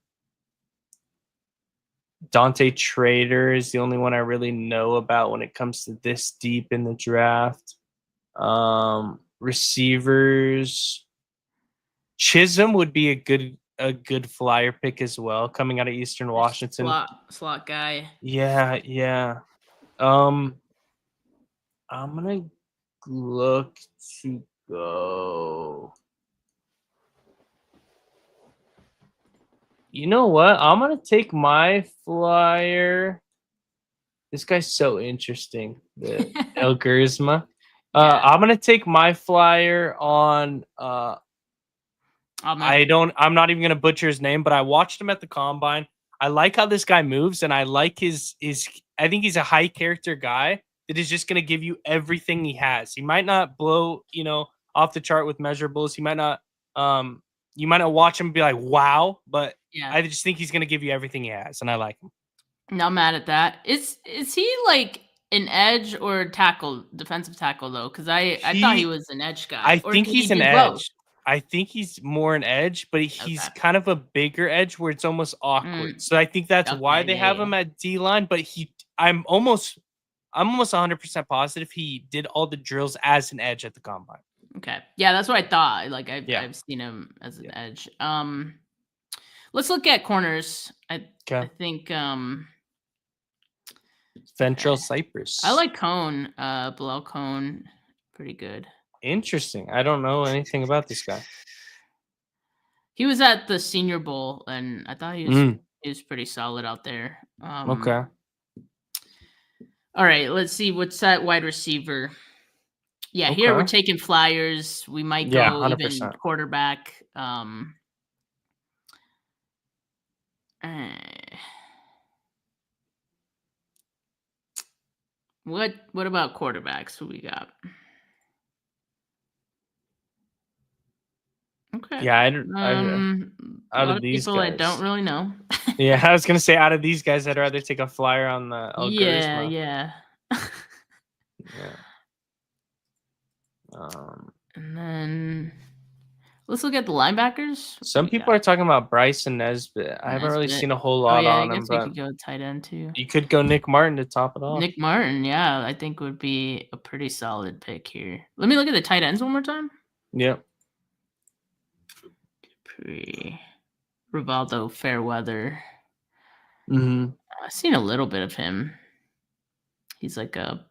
Dante Trader is the only one I really know about when it comes to this deep in the draft. Receivers, Chisholm would be a good flyer pick as well, coming out of Eastern Washington. Slot guy. Yeah. I'm gonna look to go. You know what? I'm gonna take my flyer. This guy's so interesting, the El Gurzma. I'm gonna take my flyer on. I'm not even gonna butcher his name, but I watched him at the combine. I like how this guy moves, and I like his. I think he's a high character guy that is just gonna give you everything he has. He might not blow, off the chart with measurables. He might not. You might not watch him and be like, wow, but I just think he's gonna give you everything he has, and I like him. Not mad at that. Is he like an edge or tackle, defensive tackle though? Because I thought he was an edge guy. I think he's an edge. Both? I think he's more an edge, but he's kind of a bigger edge where it's almost awkward. So I think that's why they have him at D-line. But I'm almost 100% positive he did all the drills as an edge at the combine. Okay, yeah, that's what I thought. Like I've seen him as an edge. Let's look at corners. I think Ventrell Cypress. I like Cone. Bilal Cone, pretty good. Interesting. I don't know anything about this guy. He was at the Senior Bowl, and I thought he was pretty solid out there. Okay. All right, let's see. What's that wide receiver? Yeah, here we're taking flyers. We might go 100%. even quarterback. What about quarterbacks? Who we got? Okay. Yeah, I A out lot of of these people I don't guys. really know. Yeah, I was gonna say out of these guys, I'd rather take a flyer on the Yeah, Algorithm. yeah. Yeah. Um, And then let's look at the linebackers. What do some we people are got? talking about Bryson Nesbitt. I haven't really Nesbitt. seen a whole Oh lot yeah, I on guess him, we but could go tight end too. you could go Nick Martin to top it off. Nick Martin, yeah, I think would be a pretty solid pick here. Let me look at the tight ends one more time. Yep. Rivaldo Fairweather. Mm-hmm. I've seen a little bit of him. He's like a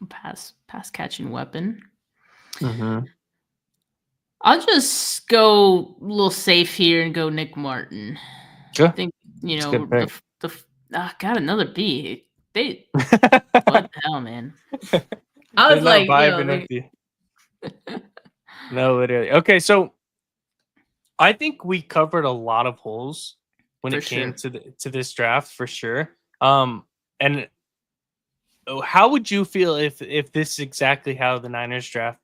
pass catching weapon. Mm-hmm. I'll just go a little safe here and go Nick Martin. Sure. I think It's a good pick. got another B. What the hell, man? I They're was not like, vibing with you. No, literally. Okay, so I think we covered a lot of holes when For it came sure. to this draft for sure. And how would you feel if this is exactly how the Niners draft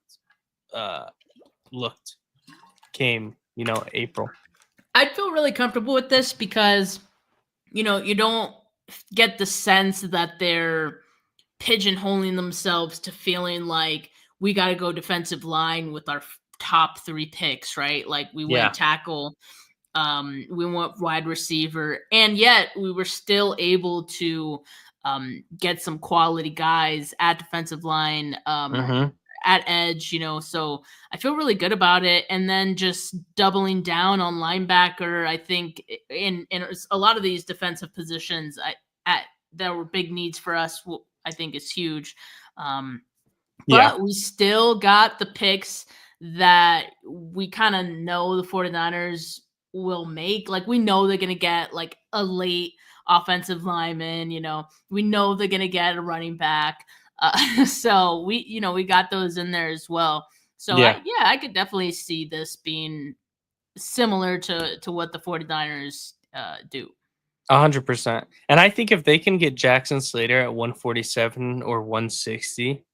uh looked came, April? I'd feel really comfortable with this because you don't get the sense that they're pigeonholing themselves to feeling like we got to go defensive line with our top 3 picks, right? Like we Yeah. went tackle, we went wide receiver, and yet we were still able to get some quality guys at defensive line, Mm-hmm. at edge, so I feel really good about it. And then just doubling down on linebacker, I think in a lot of these defensive positions, there were big needs for us. I think is huge. Yeah. But we still got the picks that we kind of know the 49ers will make. Like we know they're going to get like a late offensive lineman, we know they're going to get a running back. So we got those in there as well. So Yeah. I could definitely see this being similar to what the 49ers do. 100%. And I think if they can get Jackson Slater at 147 or 160,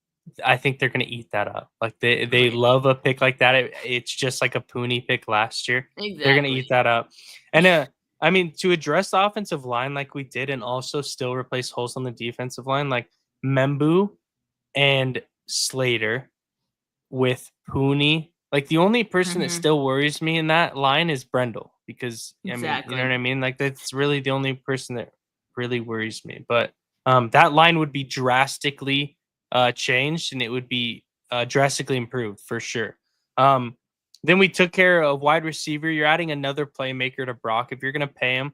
I think they're going to eat that up. Like they Right. love a pick like that. It's just like a Pooney pick last year. Exactly. They're going to eat that up. And I mean, to address the offensive line like we did and also still replace holes on the defensive line, like Membu and Slater with Pooney. Like the only person that Mhm. still worries me in that line is Brendel because I mean, you Exactly. know what I mean? Like that's really the only person that really worries me. But that line would be drastically changed and it would be drastically improved for sure. Then we took care of wide receiver. You're adding another playmaker to Brock. If you're gonna pay him,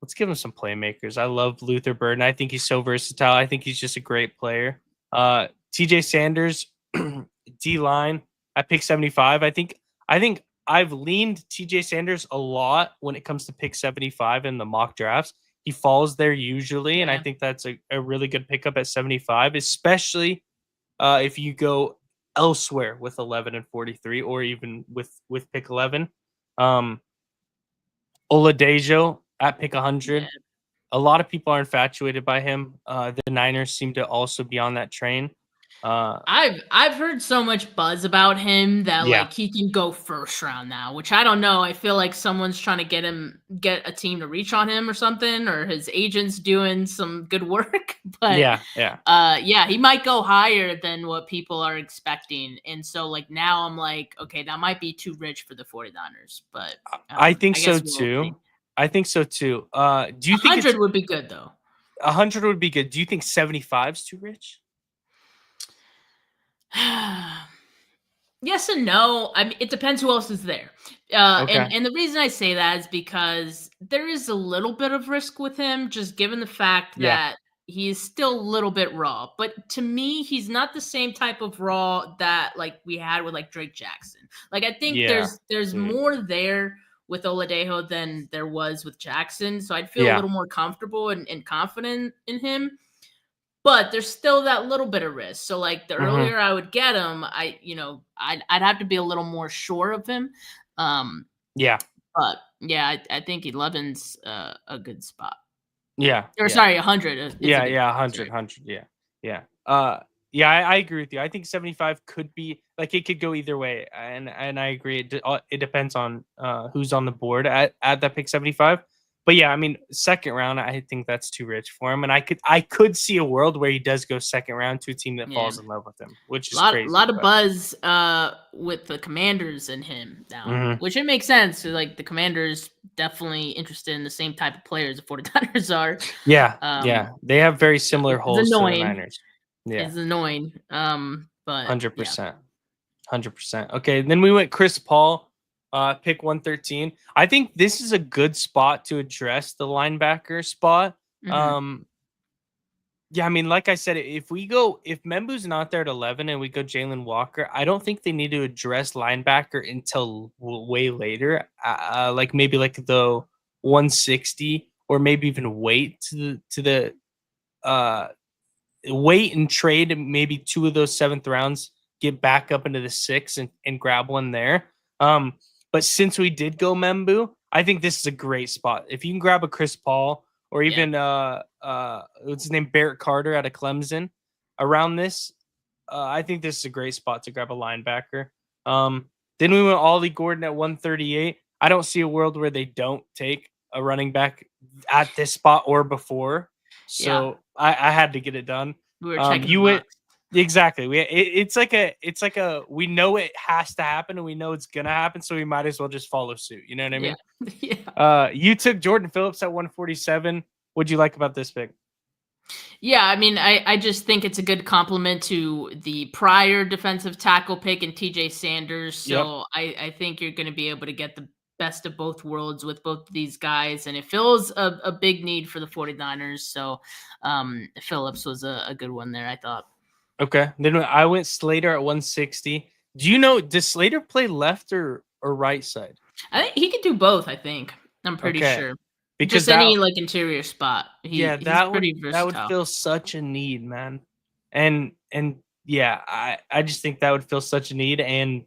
let's give him some playmakers. I love Luther Burden. I think he's so versatile. I think he's just a great player. TJ Sanders, D line at pick 75. I think I've leaned TJ Sanders a lot when it comes to pick 75 in the mock drafts. He falls there usually, and I Yeah. think that's a really good pickup at 75, especially if you go elsewhere with 11 and 43, or even with pick 11. Oladejo at pick 100. Yeah. A lot of people are infatuated by him. The Niners seem to also be on that train. I've heard so much buzz about him that Yeah. like he can go first round now, which I don't know. I feel like someone's trying to get a team to reach on him or something, or his agent's doing some good work. But Yeah. he might go higher than what people are expecting. And so like now I'm like, okay, that might be too rich for the 49ers. But I think so guess we'll see. too. I think so too. Do you think 100 would be good though. 100 would be good? Do you think 75 is too rich? Yes and no. I mean, it depends who else is there. Okay. And the reason I say that is because there is a little bit of risk with him, just given the fact Yeah. that he's still a little bit raw. But to me, he's not the same type of raw that like we had with like Drake Jackson. Like I think Yeah, there's dude. more there with Oladejo than there was with Jackson. So I'd feel a Yeah. little more comfortable and confident in him. But there's still that little bit of risk. So like the Mhm. earlier I would get him, I'd have to be a little more sure of him. Yeah. But yeah, I think 11's a good spot. Yeah. Or Yeah. sorry, 100 is a Yeah, good yeah, spot, 100, sorry. 100, yeah. Yeah. Yeah, I agree with you. I think 75 could be like it could go either way, and I agree. It depends on who's on the board at that pick 75. But yeah, I mean, second round, I think that's too rich for him, and I could see a world where he does go second round to a team that Yeah. falls in love with him, which A is lot, crazy. lot of But buzz with the Commanders and him now, Mhm. which it makes sense. So, like the Commanders definitely interested in the same type of players the 49ers are. Yeah, Um, yeah, they have very similar it's holes to the annoying. Niners. Yeah, It's annoying. But yeah, 100%. 100%. Okay, then we went Chris Paul, pick 113. I think this is a good spot to address the linebacker spot. hmm Um, yeah, I mean, like I said, if Membu's not there at 11 and we go Jalen Walker, I don't think they need to address linebacker until way later, like maybe like the 160 or maybe even wait to the uh wait and trade maybe two of those seventh rounds, get back up into the six and grab one there. But since we did go Membu, I think this is a great spot. If you can grab a Chris Paul or yeah, even what's his name, Barrett Carter out of Clemson around this, I think this is a great spot to grab a linebacker. Then we went Ollie Gordon at 138. I don't see a world where they don't take a running back at this spot or before. yeah. So I had to get it done. We were checking the You went box. exactly. It's like a we know it has to happen and we know it's gonna happen, so we might as well just follow suit. You know what I Yeah, mean? yeah. You took Jordan Phillips at 147. What'd you like about this pick? Yeah, I mean, I just think it's a good compliment to the prior defensive tackle pick and TJ Sanders. Yep, So I think you're going to be able to get the best of both worlds with both of these guys. And it fills a big need for the 49ers. So Phillips was a good one there, I thought. okay. Then I went Slater at 160. Do you know, does Slater play left or right side? I think he could do both, I think. I'm pretty Okay. sure. Because Just any like interior spot. yeah, He's pretty that would versatile. fill such a need, man. And yeah, I just think that would fill such a need and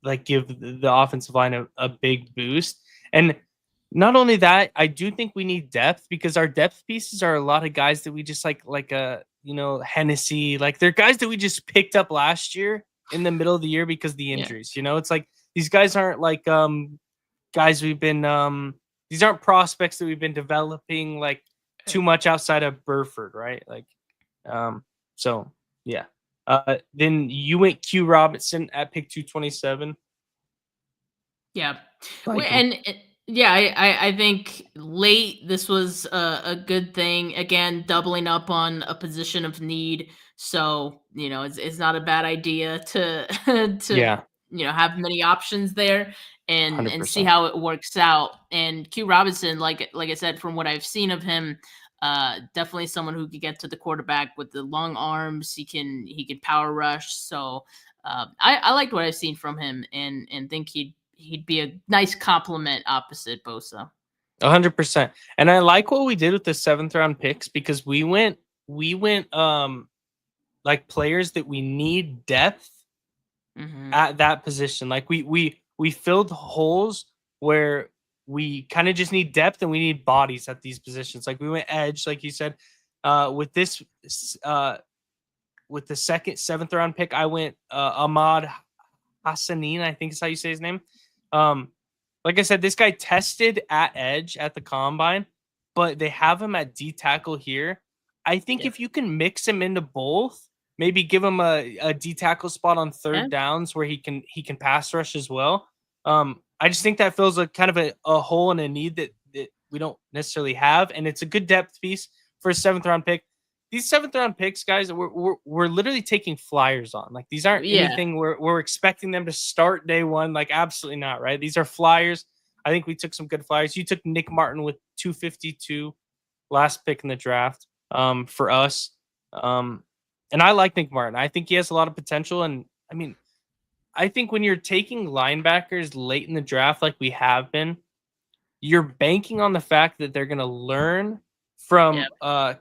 like give the offensive line a big boost. And not only that, I do think we need depth because our depth pieces are a lot of guys that we just like Hennessy, like they're guys that we just picked up last year in the middle of the year because of the Yeah. injuries. It's like these guys aren't like guys we've been these aren't prospects that we've been developing like too much outside of Burford, right? Like so yeah. Then you went Q Robinson at pick 227. Yeah. Like him. And yeah, I think late this was a good thing. Again, doubling up on a position of need. So, it's not a bad idea to to Yeah, have many options there and see 100%. how it works out. And Q Robinson, like I said, from what I've seen of him, definitely someone who could get to the quarterback with the long arms. He can power rush. So I liked what I've seen from him and think he'd be a nice complement opposite Bosa. 100%. And I like what we did with the seventh round picks because we went like players that we need depth hmm at that position. Like we filled holes where we kind of just need depth and we need bodies at these positions. Like we went edge, like you said. With this with the seventh round pick, I went Ahmad Hassanin, I think is how you say his name. Um, like I said, this guy tested at edge at the combine, but they have him at D tackle here. I think Yeah. if you can mix him into both, maybe give him a D tackle spot on third Okay. downs where he can pass rush as well. I just think that fills a kind of a hole and a need that we don't necessarily have, and it's a good depth piece for a seventh round pick. These seventh round picks, guys, we're literally taking flyers on. Like these aren't Yeah. anything we're expecting them to start day one. Like absolutely not, right? These are flyers. I think we took some good flyers. You took Nick Martin with 252, last pick in the draft, for us. And I like Nick Martin. I think he has a lot of potential. And I mean, I think when you're taking linebackers late in the draft, like we have been, you're banking on the fact that they're going to learn from Yep.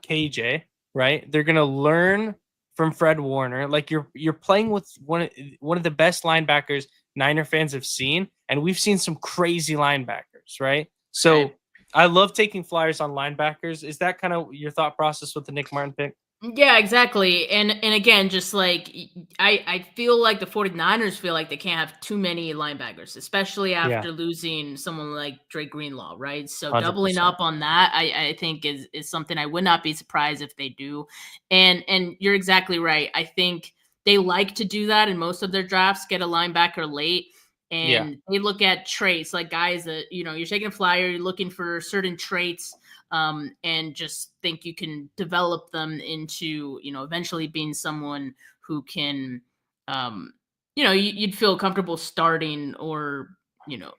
KJ, right? They're going to learn from Fred Warner. Like you're playing with one of the best linebackers Niner fans have seen, and we've seen some crazy linebackers, right? So Right. I love taking flyers on linebackers. Is that kind of your thought process with the Nick Martin pick? Yeah, exactly. And again, just like I feel like the 49ers feel like they can't have too many linebackers, especially Yeah, after losing someone like Drake Greenlaw, right? So doubling 100%. up on that, I think is something I would not be surprised if they do. And you're exactly right. I think they like to do that in most of their drafts, get a linebacker late. Yeah. And they look at traits like guys that, you're taking a flyer, you're looking for certain traits and just think you can develop them into eventually being someone who can um, you'd feel comfortable starting, or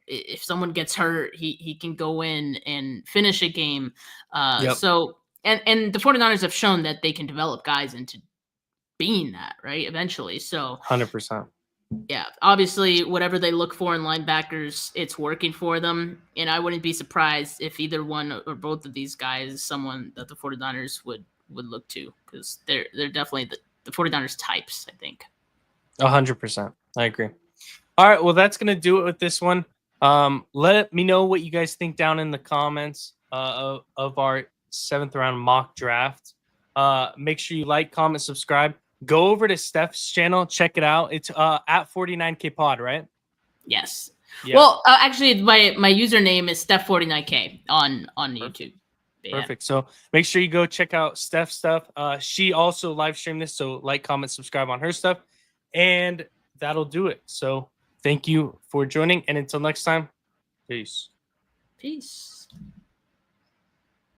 if someone gets hurt, he can go in and finish a game. Yep. So and the 49ers have shown that they can develop guys into being that, right, eventually. So 100%. yeah, obviously, whatever they look for in linebackers, it's working for them. And I wouldn't be surprised if either one or both of these guys is someone that the 49ers would look to, because they're definitely the 49ers types, I think. 100%. I agree. All right. Well, that's gonna do it with this one. Let me know what you guys think down in the comments of our 7th round mock draft. Make sure you like, comment, subscribe. Go over to Steph's channel, check it out. It's at 49K Pod, right? Yes. Yeah. Well, actually, my username is Steph49K on Perfect. YouTube. But yeah. Perfect. So make sure you go check out Steph's stuff. She also live streamed this, so like, comment, subscribe on her stuff, and that'll do it. So thank you for joining, and until next time, peace. Peace.